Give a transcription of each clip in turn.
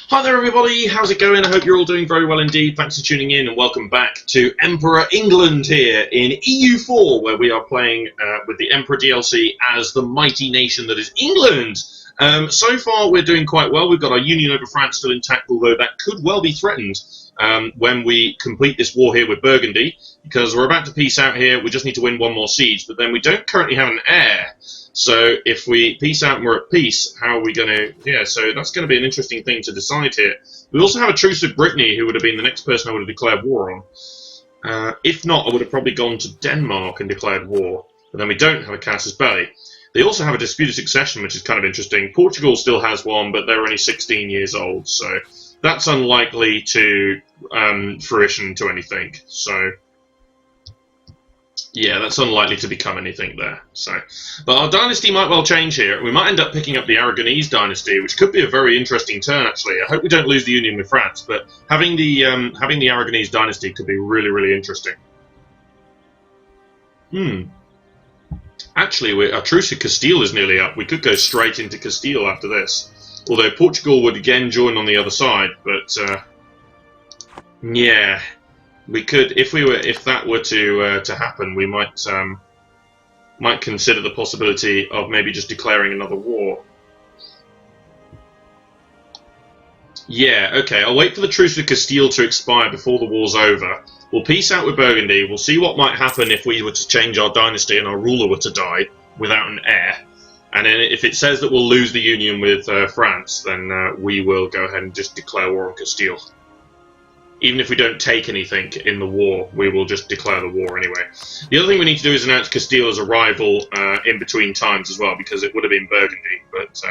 Hi there everybody, how's it going? I hope you're all doing very well indeed. Thanks for tuning in and welcome back to Emperor England here in EU4, where we are playing with the Emperor DLC as the mighty nation that is England. So far we're doing quite well. We've got our union over France still intact, although that could well be threatened when we complete this war here with Burgundy, because we're about to peace out here. We just need to win one more siege, but then we don't currently have an heir. So if we peace out and we're at peace, how are we going to... Yeah, so that's going to be an interesting thing to decide here. We also have a truce with Brittany, who would have been the next person I would have declared war on. If not, I would have probably gone to Denmark and declared war. But then we don't have a casus belli. They also have a disputed succession, which is kind of interesting. Portugal still has one, but they're only 16 years old, so that's unlikely to fruition to anything. So... yeah, that's unlikely to become anything there. So, but our dynasty might well change here. We might end up picking up the Aragonese dynasty, which could be a very interesting turn, actually. I hope we don't lose the union with France, but having the Aragonese dynasty could be really, really interesting. Actually, our truce with Castile is nearly up. We could go straight into Castile after this. Although Portugal would again join on the other side, but yeah. We could, if that were to happen, we might consider the possibility of maybe just declaring another war. Yeah, okay. I'll wait for the truce with Castile to expire before the war's over. We'll peace out with Burgundy. We'll see what might happen if we were to change our dynasty and our ruler were to die without an heir. And then if it says that we'll lose the union with France, then we will go ahead and just declare war on Castile. Even if we don't take anything in the war, we will just declare the war anyway. The other thing we need to do is announce Castile as a rival in between times as well, because it would have been Burgundy, but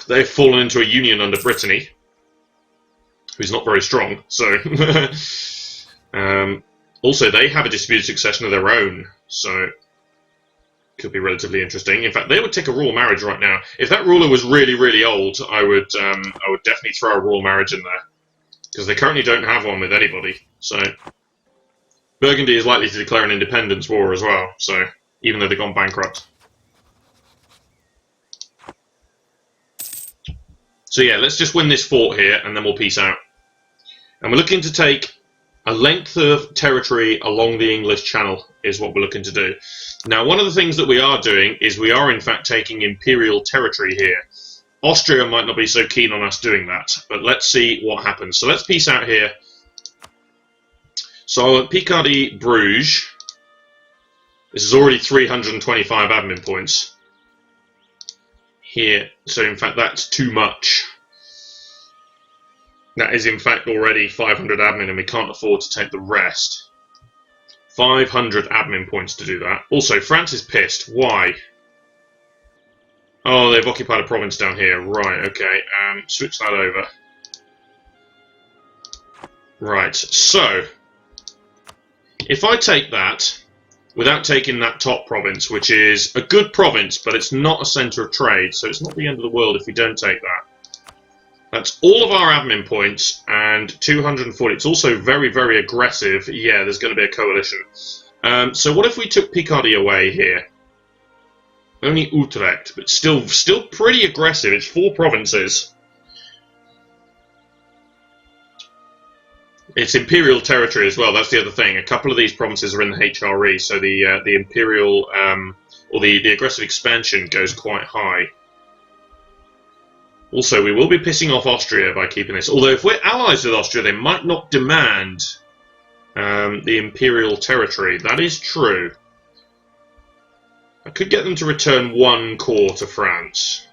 they've fallen into a union under Brittany, who's not very strong. So, also they have a disputed succession of their own, so could be relatively interesting. In fact, they would take a royal marriage right now. If that ruler was really, really old, I would definitely throw a royal marriage in there. Because they currently don't have one with anybody. So Burgundy is likely to declare an independence war as well, so even though they've gone bankrupt. So yeah, let's just win this fort here and then we'll peace out. And we're looking to take a length of territory along the English Channel is what we're looking to do. Now, one of the things that we are doing is we are in fact taking imperial territory here. Austria might not be so keen on us doing that, but let's see what happens. So let's peace out here. So Picardy, Bruges. This is already 325 admin points here. So in fact, that's too much. That is in fact already 500 admin, and we can't afford to take the rest. 500 admin points to do that. Also, France is pissed. Why? Oh, they've occupied a province down here. Right, okay. Switch that over. Right, so if I take that without taking that top province, which is a good province, but it's not a centre of trade, so it's not the end of the world if we don't take that. That's all of our admin points and 240. It's also very, very aggressive. Yeah, there's going to be a coalition. So what if we took Picardy away here? Only Utrecht, but still pretty aggressive. It's 4 provinces. It's imperial territory as well. That's the other thing. A couple of these provinces are in the HRE, so the imperial or the aggressive expansion goes quite high. Also, we will be pissing off Austria by keeping this. Although, if we're allies with Austria, they might not demand the imperial territory. That is true. I could get them to return 1 corps to France.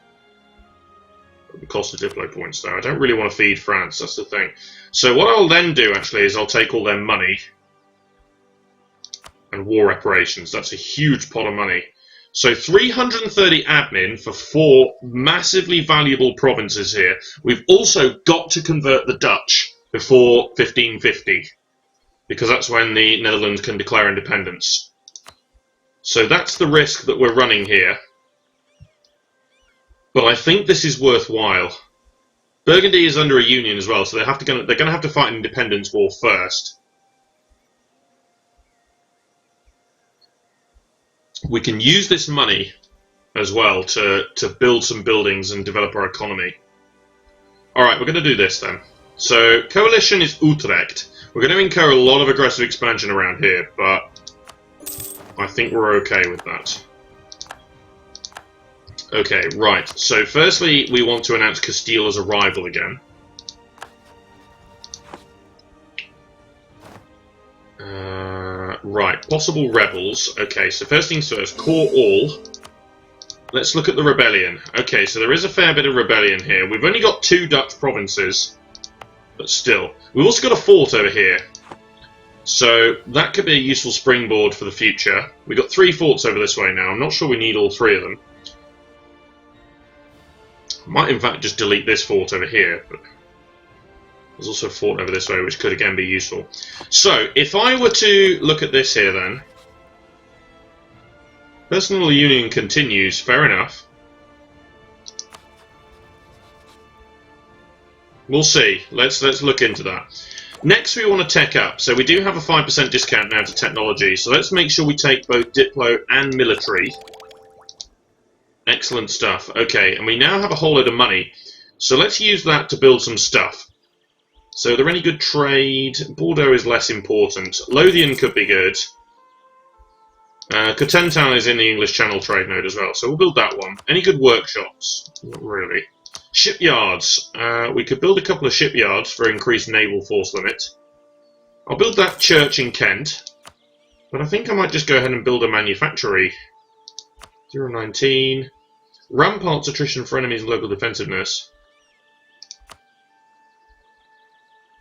At the cost of Diplo points, though. I don't really want to feed France, that's the thing. So what I'll then do, actually, is I'll take all their money and war reparations. That's a huge pot of money. So 330 admin for 4 massively valuable provinces here. We've also got to convert the Dutch before 1550, because that's when the Netherlands can declare independence. So that's the risk that we're running here. But I think this is worthwhile. Burgundy is under a union as well, so they're going to have to fight an independence war first. We can use this money as well to build some buildings and develop our economy. Alright, we're going to do this then. So, coalition is Utrecht. We're going to incur a lot of aggressive expansion around here, but I think we're okay with that. Okay, right. So, firstly, we want to announce Castile as a rival again. Right, possible rebels. Okay, so first things first, core all. Let's look at the rebellion. Okay, so there is a fair bit of rebellion here. We've only got 2 Dutch provinces, but still. We've also got a fort over here. So that could be a useful springboard for the future. We've got 3 forts over this way now. I'm not sure we need all 3 of them. Might in fact just delete this fort over here, but there's also a fort over this way which could again be useful. So, if I were to look at this here then, personal union continues, fair enough. We'll see. Let's look into that. Next we want to tech up. So we do have a 5% discount now to technology, so let's make sure we take both Diplo and military. Excellent stuff. Okay, and we now have a whole load of money. So let's use that to build some stuff. So are there any good trade? Bordeaux is less important. Lothian could be good. Cotentin is in the English Channel trade node as well, so we'll build that one. Any good workshops? Not really. Shipyards. We could build a couple of shipyards for increased naval force limit. I'll build that church in Kent. But I think I might just go ahead and build a manufactory. 019. Ramparts attrition for enemies and local defensiveness.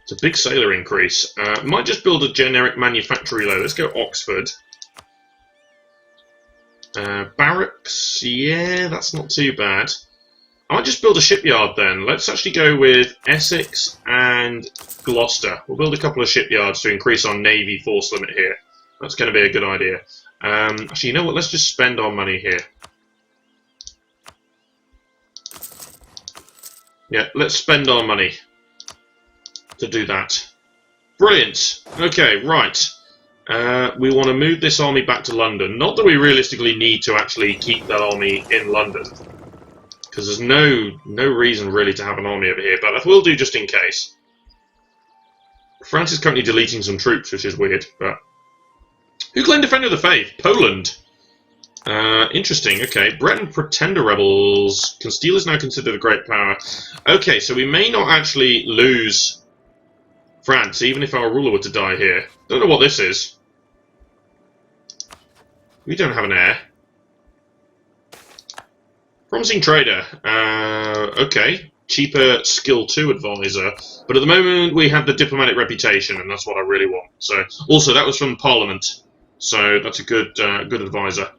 It's a big sailor increase. Might just build a generic manufactory though. Let's go Oxford. Barracks, yeah, that's not too bad. I might just build a shipyard then. Let's actually go with Essex and Gloucester. We'll build a couple of shipyards to increase our navy force limit here. That's going to be a good idea. Actually, you know what? Let's just spend our money here. Yeah, let's spend our money to do that. Brilliant. Okay, right. We want to move this army back to London. Not that we realistically need to actually keep that army in London, because there's no reason really to have an army over here, but I will do just in case. France is currently deleting some troops, which is weird, but... Who claimed Defender of the Faith? Poland. Interesting, okay. Breton Pretender Rebels. Castile is now considered a great power. Okay, so we may not actually lose France, even if our ruler were to die here. Don't know what this is. We don't have an heir. Promising trader. Okay. Cheaper skill 2 advisor. But at the moment we have the diplomatic reputation, and that's what I really want. So, also, that was from Parliament. So that's a good advisor.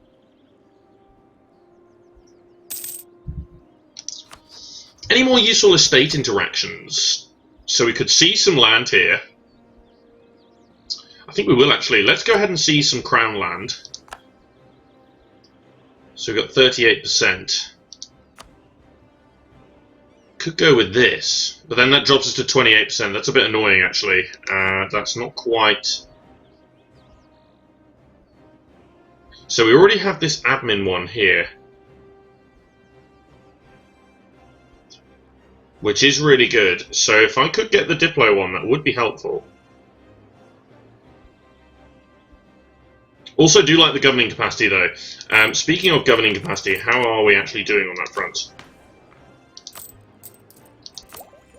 Any more useful estate interactions? So we could see some land here. I think we will actually. Let's go ahead and see some crown land. So we've got 38%. Could go with this, but then that drops us to 28%. That's a bit annoying, actually. That's not quite... So we already have this admin one here, which is really good. So if I could get the Diplo one, that would be helpful. Also do like the governing capacity though. Speaking of governing capacity, how are we actually doing on that front?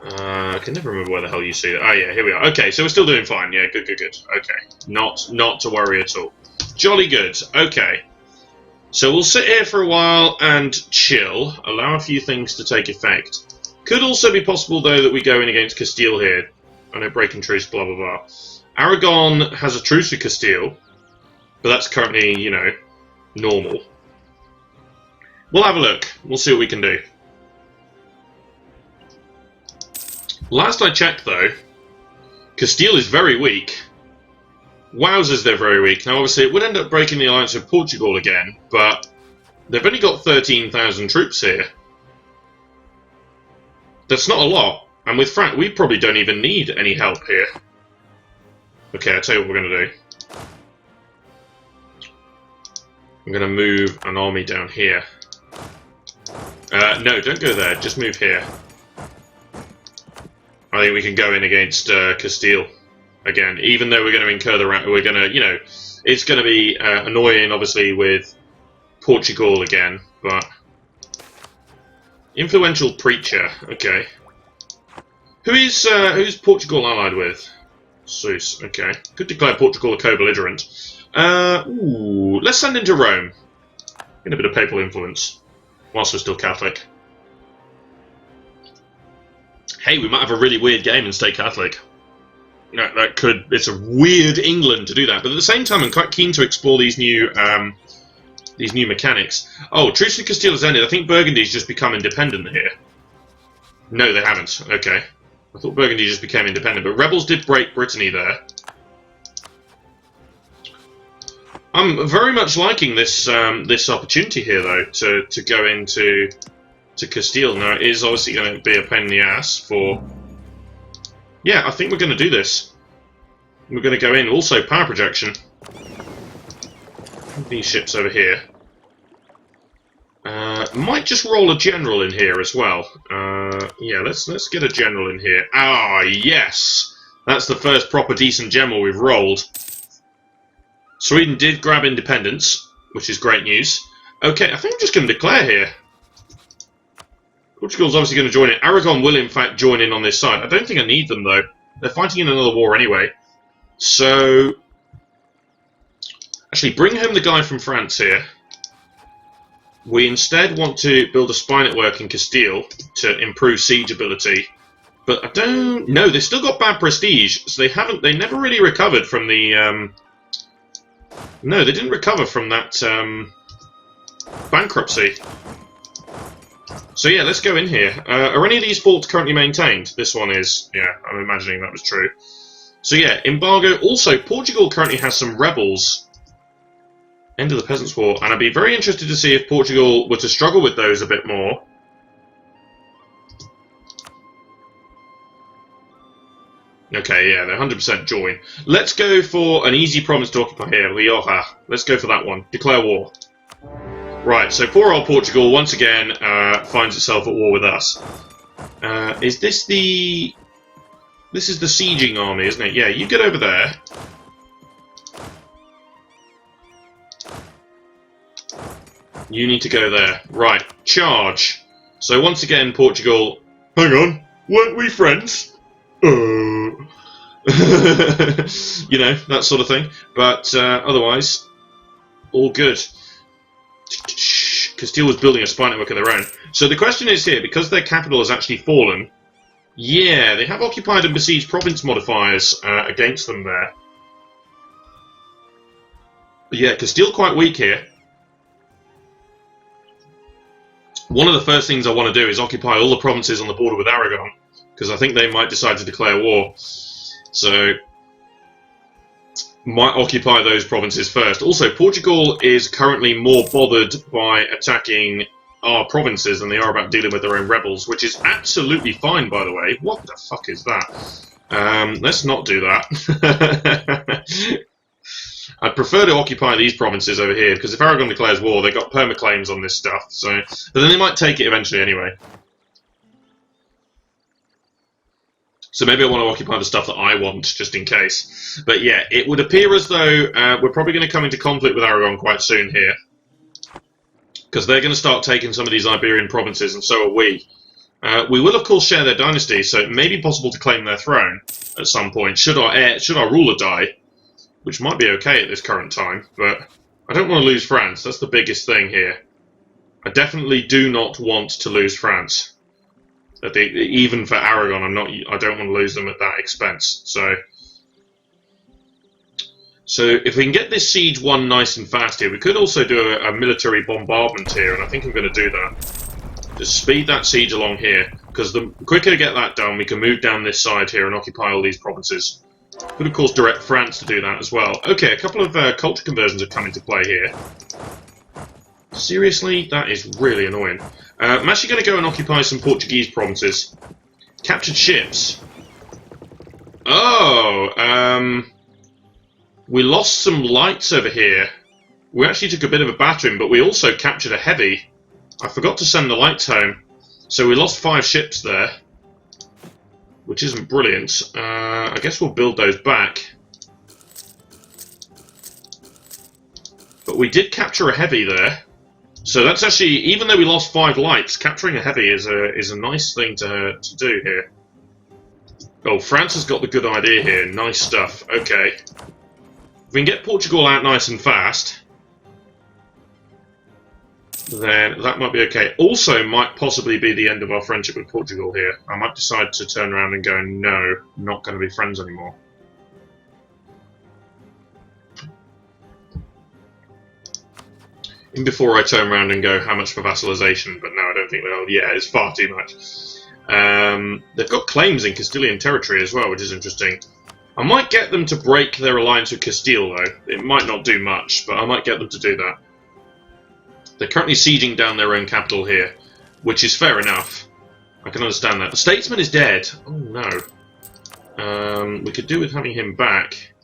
I can never remember where the hell you see that. Oh yeah, here we are. Okay, so we're still doing fine. Yeah, good. Okay, not to worry at all. Jolly good. Okay. So we'll sit here for a while and chill, allow a few things to take effect. Could also be possible, though, that we go in against Castile here. I know breaking truce, blah, blah, blah. Aragon has a truce with Castile, but that's currently, you know, normal. We'll have a look. We'll see what we can do. Last I checked, though, Castile is very weak. Wowzers, they're very weak. Now, obviously, it would end up breaking the alliance with Portugal again, but they've only got 13,000 troops here. That's not a lot, and with France, we probably don't even need any help here. Okay, I'll tell you what we're going to do. I'm going to move an army down here. No, don't go there, just move here. I think we can go in against Castile again, even though we're going to incur the we're going to, you know, it's going to be annoying, obviously, with Portugal again, but influential preacher. Okay, who's Portugal allied with? Zeus. Okay, could declare Portugal a co-belligerent. Ooh, let's send him to Rome. Get a bit of papal influence whilst we're still Catholic. Hey, we might have a really weird game and stay Catholic. That could. It's a weird England to do that, but at the same time, I'm quite keen to explore these new mechanics. Oh, Truce with Castile has ended. I think Burgundy's just become independent here. No, they haven't. Okay, I thought Burgundy just became independent, but rebels did break Brittany there. I'm very much liking this this opportunity here, though, to go into Castile. Now, it is obviously going to be a pain in the ass for... Yeah, I think we're going to do this. We're going to go in. Also, power projection. These ships over here. Might just roll a general in here as well. Yeah, let's get a general in here. Ah, yes! That's the first proper decent general we've rolled. Sweden did grab independence, which is great news. Okay, I think I'm just going to declare here. Portugal's obviously going to join in. Aragon will, in fact, join in on this side. I don't think I need them, though. They're fighting in another war anyway. So... Actually, bring home the guy from France here. We instead want to build a spy network in Castile to improve siege ability. But I don't... No, they've still got bad prestige, so they never really recovered from the... No, they didn't recover from that bankruptcy. So yeah, let's go in here. Are any of these forts currently maintained? This one is. Yeah, I'm imagining that was true. So yeah, embargo. Also, Portugal currently has some rebels. End of the Peasants' War. And I'd be very interested to see if Portugal were to struggle with those a bit more. Okay, yeah, they're 100% join. Let's go for an easy province to occupy here, Rioja. Let's go for that one. Declare war. Right, so poor old Portugal, once again, finds itself at war with us. Is this the... This is the sieging army, isn't it? Yeah, you get over there. You need to go there. Right, charge. So once again, Portugal... Hang on, weren't we friends? You know, that sort of thing. But otherwise, all good. Castile was building a spy network of their own. So the question is here, because their capital has actually fallen, yeah, they have occupied and besieged province modifiers against them there. But yeah, Castile quite weak here. One of the first things I want to do is occupy all the provinces on the border with Aragon, because I think they might decide to declare war. So, might occupy those provinces first. Also, Portugal is currently more bothered by attacking our provinces than they are about dealing with their own rebels, which is absolutely fine, by the way. What the fuck is that? Let's not do that. I'd prefer to occupy these provinces over here, because if Aragon declares war, they've got permaclaims on this stuff, so... But then they might take it eventually anyway. So maybe I want to occupy the stuff that I want, just in case. But yeah, it would appear as though we're probably going to come into conflict with Aragon quite soon here. Because they're going to start taking some of these Iberian provinces, and so are we. We will, of course, share their dynasty, so it may be possible to claim their throne at some point, should our ruler die. Which might be okay at this current time, but I don't want to lose France. That's the biggest thing here. I definitely do not want to lose France. Even for Aragon, I don't want to lose them at that expense. So if we can get this siege won nice and fast here, we could also do a military bombardment here, and I think I'm going to do that. Just speed that siege along here, because the quicker we get that done, we can move down this side here and occupy all these provinces. Could, of course, direct France to do that as well. Okay, a couple of culture conversions have come into play here. Seriously? That is really annoying. I'm actually going to go and occupy some Portuguese provinces. Captured ships. Oh, we lost some lights over here. We actually took a bit of a battering, but we also captured a heavy. I forgot to send the lights home. So we lost 5 ships there. which isn't brilliant. I guess we'll build those back. But we did capture a heavy there. So that's actually, even though we lost 5 lights, capturing a heavy is a nice thing to do here. Oh, France has got the good idea here. Nice stuff. Okay. If we can get Portugal out nice and fast, then that might be okay. Also, might possibly be the end of our friendship with Portugal here. I might decide to turn around and go, no, not going to be friends anymore. And before I turn around and go, how much for vassalization? But no, I don't think they'll. Yeah, it's far too much. They've got claims in Castilian territory as well, which is interesting. I might get them to break their alliance with Castile, though. It might not do much, but I might get them to do that. They're currently sieging down their own capital here, which is fair enough. I can understand that. The statesman is dead. Oh, no. We could do with having him back.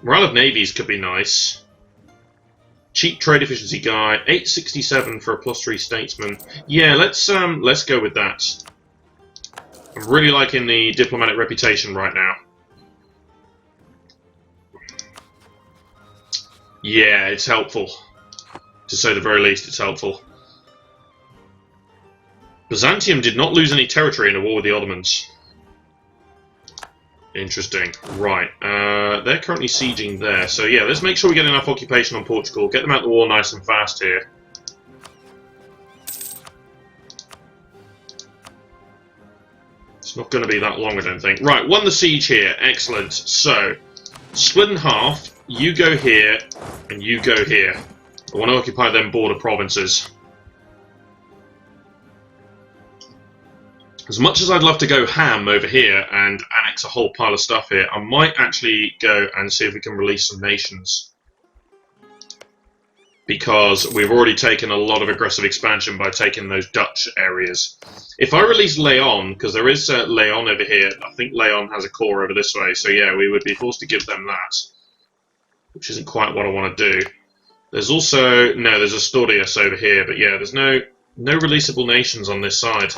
Morale of navies could be nice. Cheap trade efficiency guy. 867 for a +3 statesman. Yeah, let's go with that. I'm really liking the diplomatic reputation right now. Yeah, it's helpful. To say the very least, it's helpful. Byzantium did not lose any territory in a war with the Ottomans. Interesting. Right. They're currently sieging there. So yeah, let's make sure we get enough occupation on Portugal. Get them out of the war nice and fast here. It's not going to be that long, I don't think. Right, won the siege here. Excellent. So, split in half. You go here, and you go here. I want to occupy them border provinces. As much as I'd love to go ham over here and annex a whole pile of stuff here, I might actually go and see if we can release some nations. Because we've already taken a lot of aggressive expansion by taking those Dutch areas. If I release Leon, because there is Leon over here, I think Leon has a core over this way, so yeah, we would be forced to give them that. Which isn't quite what I want to do. There's also, no, there's Asturias over here, but yeah, there's no releasable nations on this side.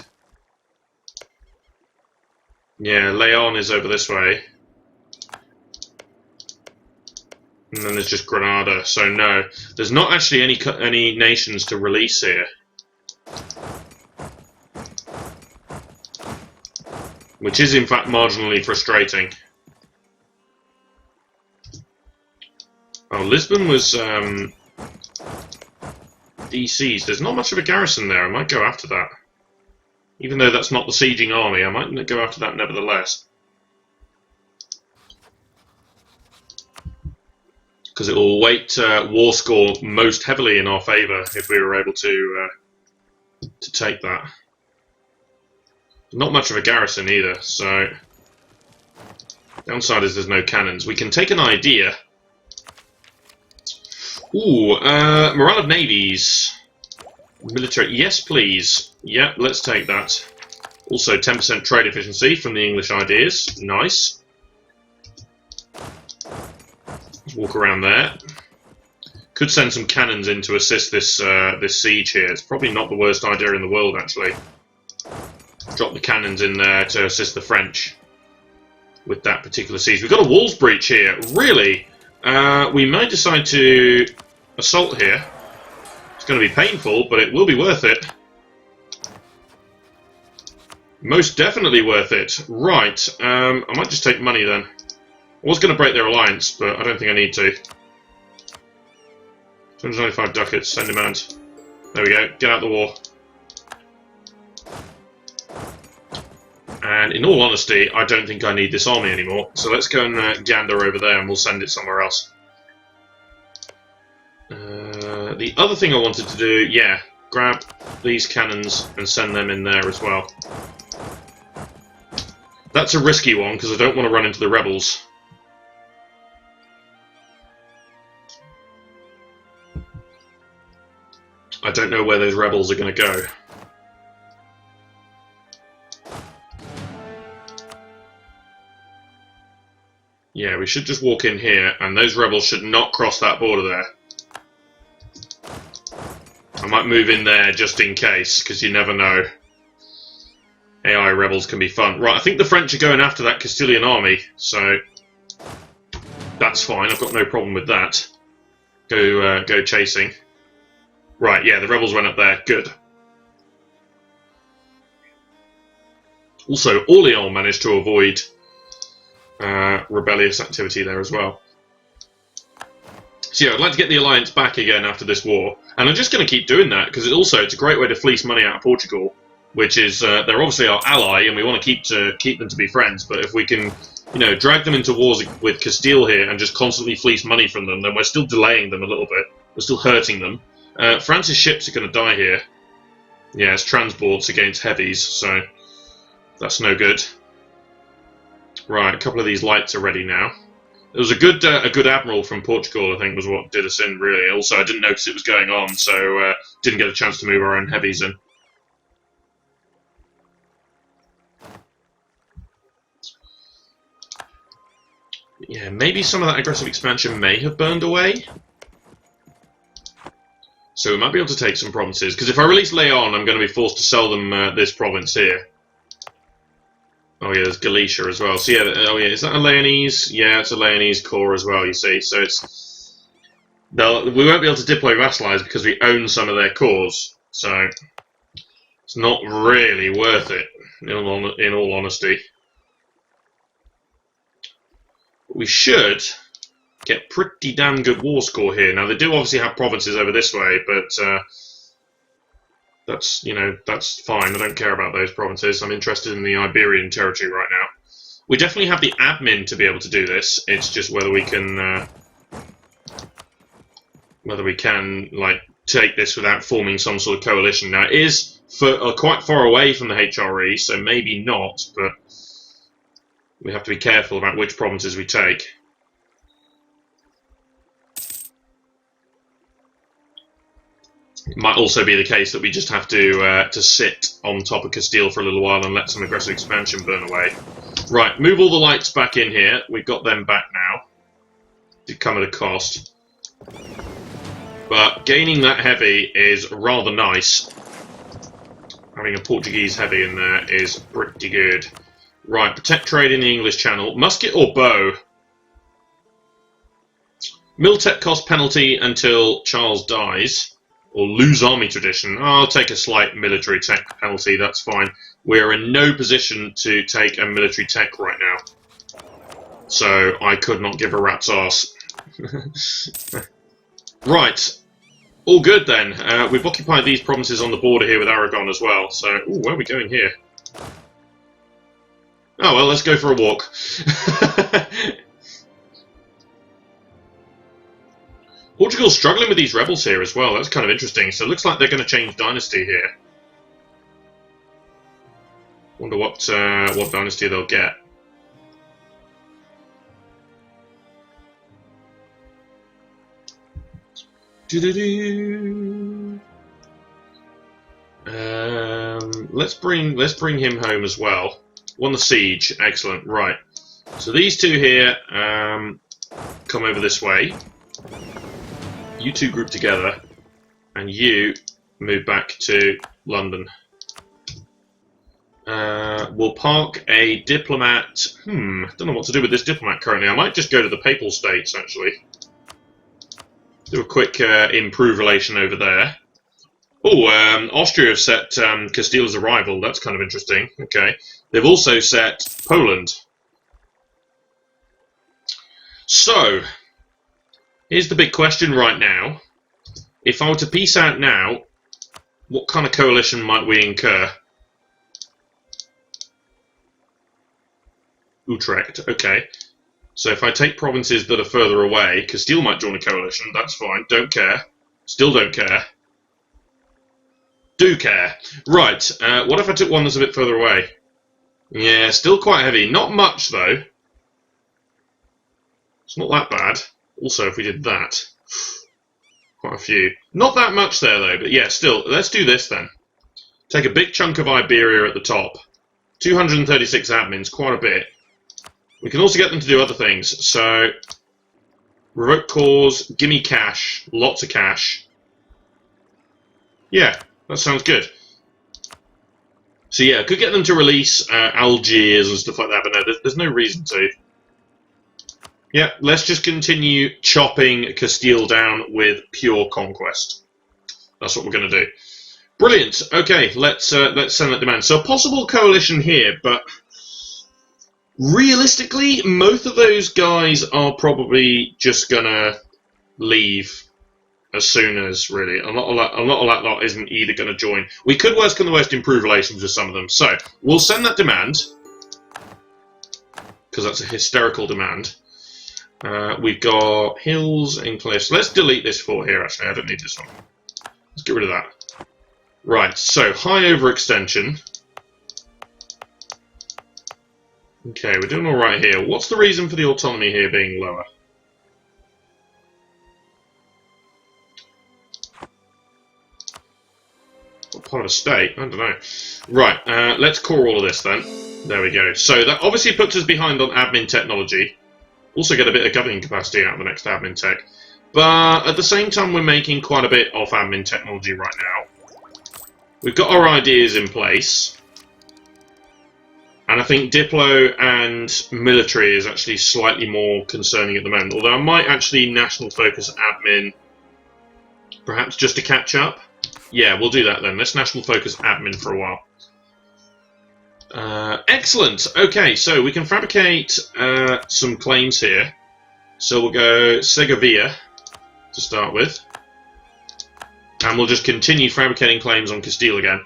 Yeah, Leon is over this way. And then there's just Granada, so no. There's not actually any nations to release here. Which is in fact marginally frustrating. Oh, Lisbon was DCs. There's not much of a garrison there. I might go after that. Even though that's not the sieging army, I might go after that nevertheless. Because it will weight war score most heavily in our favour if we were able to take that. Not much of a garrison either, so... Downside is there's no cannons. We can take an idea. Ooh, morale of navies. Military, yes please. Yep, let's take that. Also 10% trade efficiency from the English ideas. Nice. Let's walk around there. Could send some cannons in to assist this this siege here. It's probably not the worst idea in the world, actually. Drop the cannons in there to assist the French with that particular siege. We've got a walls breach here. Really? We may decide to assault here. It's going to be painful, but it will be worth it. Most definitely worth it. Right, I might just take money then. I was going to break their alliance, but I don't think I need to. 295 ducats, send demand. There we go, get out the war. And in all honesty, I don't think I need this army anymore. So let's go and gander over there and we'll send it somewhere else. The other thing I wanted to do, yeah, grab these cannons and send them in there as well. That's a risky one because I don't want to run into the rebels. I don't know where those rebels are going to go. Yeah, we should just walk in here, and those rebels should not cross that border there. I might move in there just in case, because you never know. AI ally rebels can be fun. Right, I think the French are going after that Castilian army, so that's fine. I've got no problem with that. Go chasing. Right, yeah, the rebels went up there. Good. Also, Orléans managed to avoid rebellious activity there as well. So yeah, I'd like to get the alliance back again after this war, and I'm just going to keep doing that because it's a great way to fleece money out of Portugal, which is they're obviously our ally, and we want to keep them to be friends. But if we can, drag them into wars with Castile here and just constantly fleece money from them, then we're still delaying them a little bit. We're still hurting them. France's ships are going to die here. Yeah, it's transports against heavies, so that's no good. Right, a couple of these lights are ready now. It was a good admiral from Portugal, I think, was what did us in, really. Also, I didn't notice it was going on, so didn't get a chance to move our own heavies in. Yeah, maybe some of that aggressive expansion may have burned away. So we might be able to take some provinces, because if I release Leon, I'm going to be forced to sell them this province here. Oh yeah, there's Galicia as well. So yeah, is that a Leonese? Yeah, it's a Leonese core as well, you see. So we won't be able to deploy vassalize because we own some of their cores. So it's not really worth it, in all honesty. We should get pretty damn good war score here. Now, they do obviously have provinces over this way, but that's fine. I don't care about those provinces. I'm interested in the Iberian territory right now. We definitely have the admin to be able to do this. It's just whether we can like take this without forming some sort of coalition. Now, it is quite far away from the HRE, so maybe not, but we have to be careful about which provinces we take. It might also be the case that we just have to sit on top of Castile for a little while and let some aggressive expansion burn away. Right, move all the lights back in here. We've got them back now. Did come at a cost. But gaining that heavy is rather nice. Having a Portuguese heavy in there is pretty good. Right, protect trade in the English Channel. Musket or bow? Mil-tech cost penalty until Charles dies. Or lose army tradition. I'll take a slight military tech penalty, that's fine. We're in no position to take a military tech right now. So I could not give a rat's arse. Right. All good then. We've occupied these provinces on the border here with Aragon as well. So, ooh, where are we going here? Oh well, let's go for a walk. Portugal's struggling with these rebels here as well. That's kind of interesting. So it looks like they're going to change dynasty here. Wonder what dynasty they'll get. Let's bring him home as well. Won the siege. Excellent. Right. So these two here come over this way. You two group together, and you move back to London. We'll park a diplomat. Don't know what to do with this diplomat currently. I might just go to the Papal States, actually. Do a quick improve relation over there. Oh, Austria have set Castile as a rival. That's kind of interesting. Okay. They've also set Poland. So, here's the big question right now. If I were to peace out now, what kind of coalition might we incur? Utrecht, okay. So if I take provinces that are further away, Castile might join a coalition, that's fine, don't care. Still don't care. Do care. Right, what if I took one that's a bit further away? Yeah, still quite heavy. Not much, though. It's not that bad. Also, if we did that, quite a few. Not that much there, though, but yeah, still, let's do this then. Take a big chunk of Iberia at the top. 236 admins, quite a bit. We can also get them to do other things, so revoke cause, gimme cash, lots of cash. Yeah, that sounds good. So yeah, could get them to release Algiers and stuff like that, but no, there's no reason to. Yeah, let's just continue chopping Castile down with pure conquest. That's what we're going to do. Brilliant. Okay, let's send that demand. So a possible coalition here, but realistically, most of those guys are probably just going to leave as soon as, really. A lot of that lot isn't either going to join. We could, worst come to worst, improve relations with some of them. So we'll send that demand, because that's a hysterical demand. We've got hills and cliffs. Let's delete this fort here, actually. I don't need this one. Let's get rid of that. Right, so high overextension. Okay, we're doing alright here. What's the reason for the autonomy here being lower? What part of a state? I don't know. Right, let's core all of this then. There we go. So that obviously puts us behind on admin technology. Also get a bit of governing capacity out of the next admin tech. But at the same time, we're making quite a bit of admin technology right now. We've got our ideas in place. And I think Diplo and military is actually slightly more concerning at the moment. Although I might actually national focus admin, perhaps just to catch up. Yeah, we'll do that then. Let's national focus admin for a while. Excellent. Okay, so we can fabricate some claims here. So we'll go Segovia to start with. And we'll just continue fabricating claims on Castile again,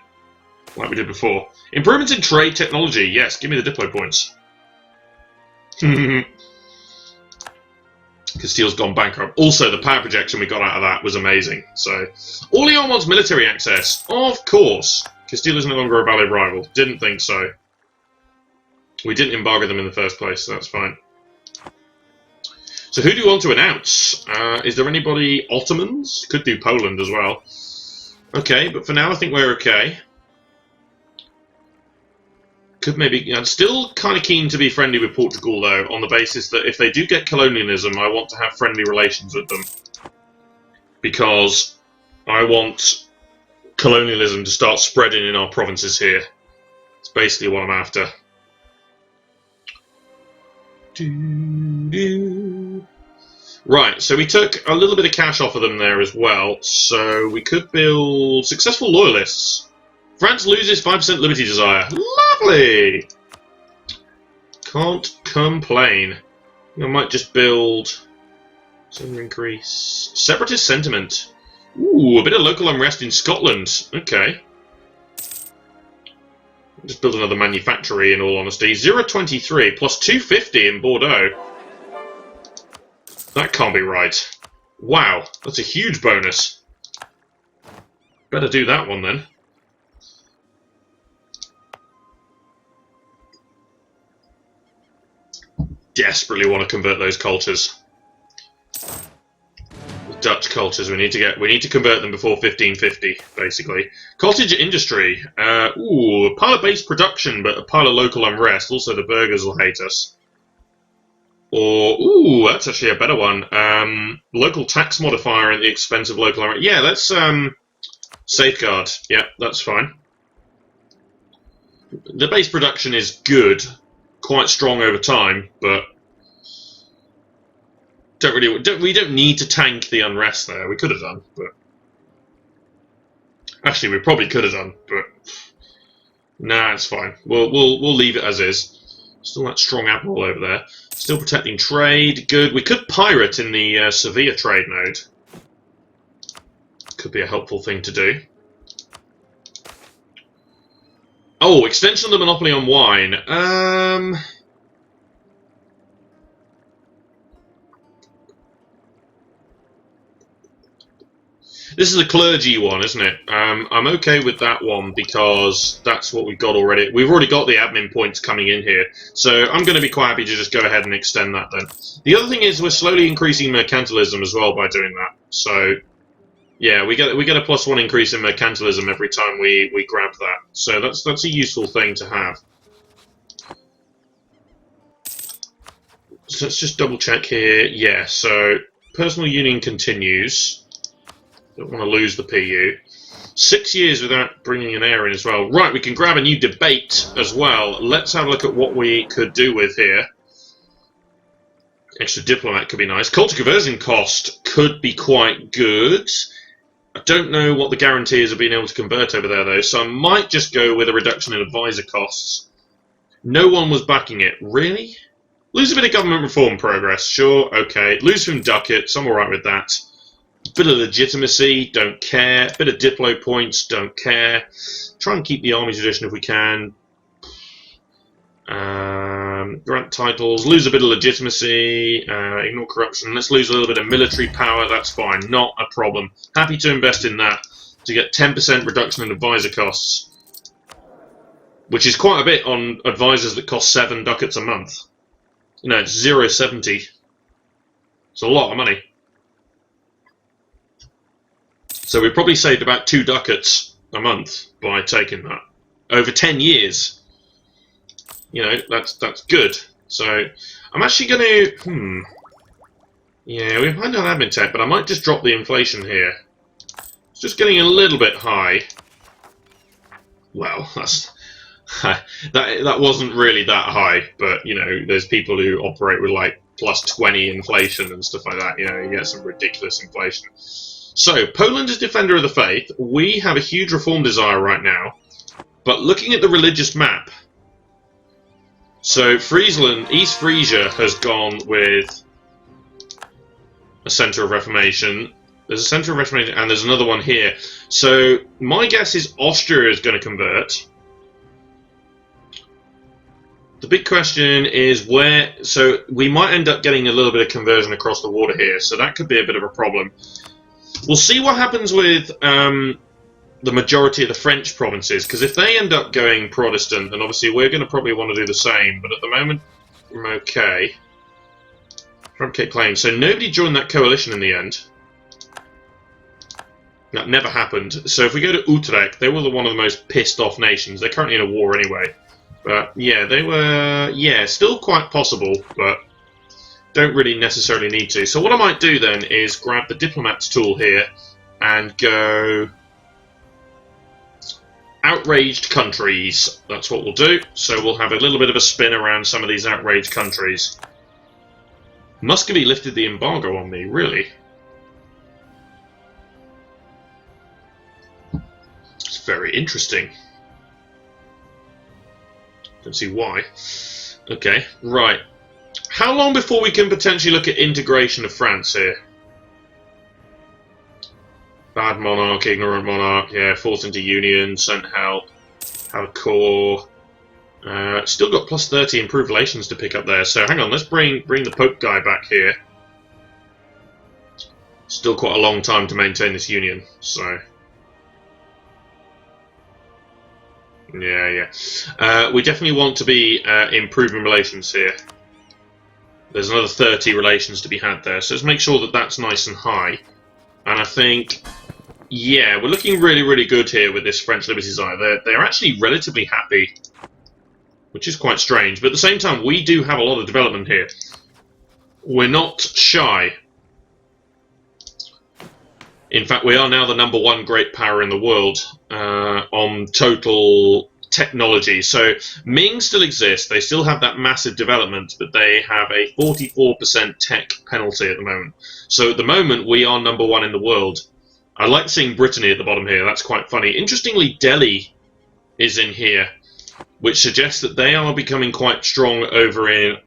like we did before. Improvements in trade technology. Yes, give me the Diplo points. Castile's gone bankrupt. Also, the power projection we got out of that was amazing. So, Orleans wants military access. Of course. Castile is no longer a valid rival. Didn't think so. We didn't embargo them in the first place, so that's fine. So who do you want to announce? Is there anybody? Ottomans? Could do Poland as well. Okay, but for now I think we're okay. Could maybe... I'm still kind of keen to be friendly with Portugal, though, on the basis that if they do get colonialism, I want to have friendly relations with them. Because I want colonialism to start spreading in our provinces here. It's basically what I'm after. Right, so we took a little bit of cash off of them there as well, so we could build successful loyalists. France loses 5% liberty desire. Lovely! Can't complain. I might just build... Some increase... Separatist sentiment. Ooh, a bit of local unrest in Scotland. Okay. Just build another manufactory, in all honesty. 0.23 plus 250 in Bordeaux. That can't be right. Wow, that's a huge bonus. Better do that one then. Desperately want to convert those cultures. The Dutch cultures, we need to convert them before 1550, basically. Cottage industry. Ooh, a pile of base production, but a pile of local unrest. Also, the burghers will hate us. Or, ooh, that's actually a better one. Local tax modifier at the expense of local unrest. Yeah, let's safeguard. Yeah, that's fine. The base production is good. Quite strong over time, but we don't need to tank the unrest there. We could have done, but actually we probably could have done, but nah, it's fine. We'll leave it as is. Still that strong admiral over there. Still protecting trade. Good. We could pirate in the Sevilla trade node. Could be a helpful thing to do. Oh, extension of the monopoly on wine. This is a clergy one, isn't it? I'm okay with that one because that's what we've got already. We've already got the admin points coming in here, so I'm going to be quite happy to just go ahead and extend that then. The other thing is we're slowly increasing mercantilism as well by doing that. So yeah, we get a +1 increase in mercantilism every time we grab that. So that's a useful thing to have. So let's just double check here. Yeah, so personal union continues. Don't want to lose the PU. 6 years without bringing an heir in as well. Right, we can grab a new debate as well. Let's have a look at what we could do with here. Extra diplomat could be nice. Culture conversion cost could be quite good. I don't know what the guarantee is of being able to convert over there, though, so I might just go with a reduction in advisor costs. No one was backing it. Really? Lose a bit of government reform progress. Sure, okay. Lose some ducats. I'm alright with that. Bit of legitimacy. Don't care. Bit of diplo points. Don't care. Try and keep the army tradition if we can. Grant titles. Lose a bit of legitimacy. Ignore corruption. Let's lose a little bit of military power. That's fine. Not a problem. Happy to invest in that to get 10% reduction in advisor costs. Which is quite a bit on advisors that cost 7 ducats a month. You know, it's 0.70. It's a lot of money. So we probably saved about 2 ducats a month by taking that. Over 10 years. You know, that's good. So I'm actually going to... Yeah, we might not have admin tech, but I might just drop the inflation here. It's just getting a little bit high. Well, that's... that wasn't really that high, but you know, there's people who operate with like plus 20 inflation and stuff like that. You know, you get some ridiculous inflation. So Poland is defender of the faith. We have a huge reform desire right now, but looking at the religious map, so Friesland, East Frisia has gone with a centre of reformation. There's a centre of reformation, and there's another one here. So my guess is Austria is going to convert. The big question is where, so we might end up getting a little bit of conversion across the water here, so that could be a bit of a problem. We'll see what happens with the majority of the French provinces, because if they end up going Protestant, then obviously we're going to probably want to do the same, but at the moment, I'm okay. Fabricate claims. So nobody joined that coalition in the end. That never happened. So if we go to Utrecht, they were one of the most pissed off nations. They're currently in a war anyway. But yeah, they were, yeah, still quite possible, but don't really necessarily need to. So what I might do then is grab the diplomats tool here and go outraged countries. That's what we'll do. So we'll have a little bit of a spin around some of these outraged countries. Muscovy lifted the embargo on me, really? It's very interesting. Don't see why. Okay, right. How long before we can potentially look at integration of France here? Bad monarch, ignorant monarch, yeah, forced into union, sent help, have a core. Still got plus 30 improved relations to pick up there. So hang on, let's bring the Pope guy back here. Still quite a long time to maintain this union, so... Yeah. We definitely want to be improving relations here. There's another 30 relations to be had there, so let's make sure that that's nice and high. And I think, yeah, we're looking really, really good here with this French Liberty Desire. They're actually relatively happy, which is quite strange. But at the same time, we do have a lot of development here. We're not shy. In fact, we are now the #1 great power in the world on total technology. So Ming still exists. They still have that massive development, but they have a 44% tech penalty at the moment. So at the moment, we are #1 in the world. I like seeing Brittany at the bottom here. That's quite funny. Interestingly, Delhi is in here, which suggests that they are becoming quite strong over in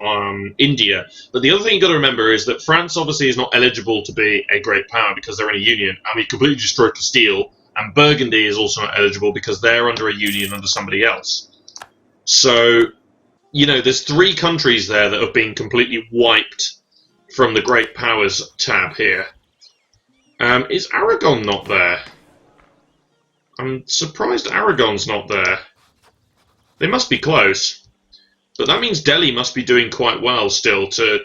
India. But the other thing you've got to remember is that France obviously is not eligible to be a great power because they're in a union, and we completely destroyed Castile, and Burgundy is also not eligible because they're under a union under somebody else. So, you know, there's 3 countries there that have been completely wiped from the great powers tab here. Is Aragon not there? I'm surprised Aragon's not there. They must be close, but that means Delhi must be doing quite well still to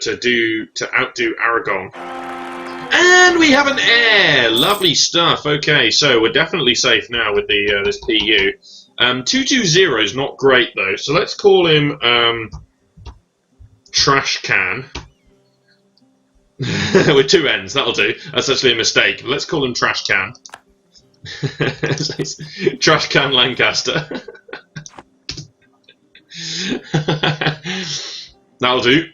outdo Aragon. And we have an heir. Lovely stuff. Okay, so we're definitely safe now with the this PU. 220 is not great though, so let's call him Trash Can. With 2 N's, that'll do. That's actually a mistake. Let's call him Trash Can. Trash can Lancaster. That'll do.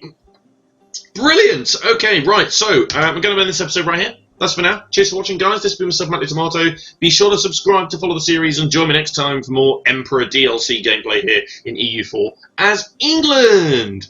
Brilliant. Okay, right. So we're going to end this episode right here. That's for now. Cheers for watching, guys. This has been myself, Matty Tomato. Be sure to subscribe to follow the series and join me next time for more Emperor DLC gameplay here in EU4 as England.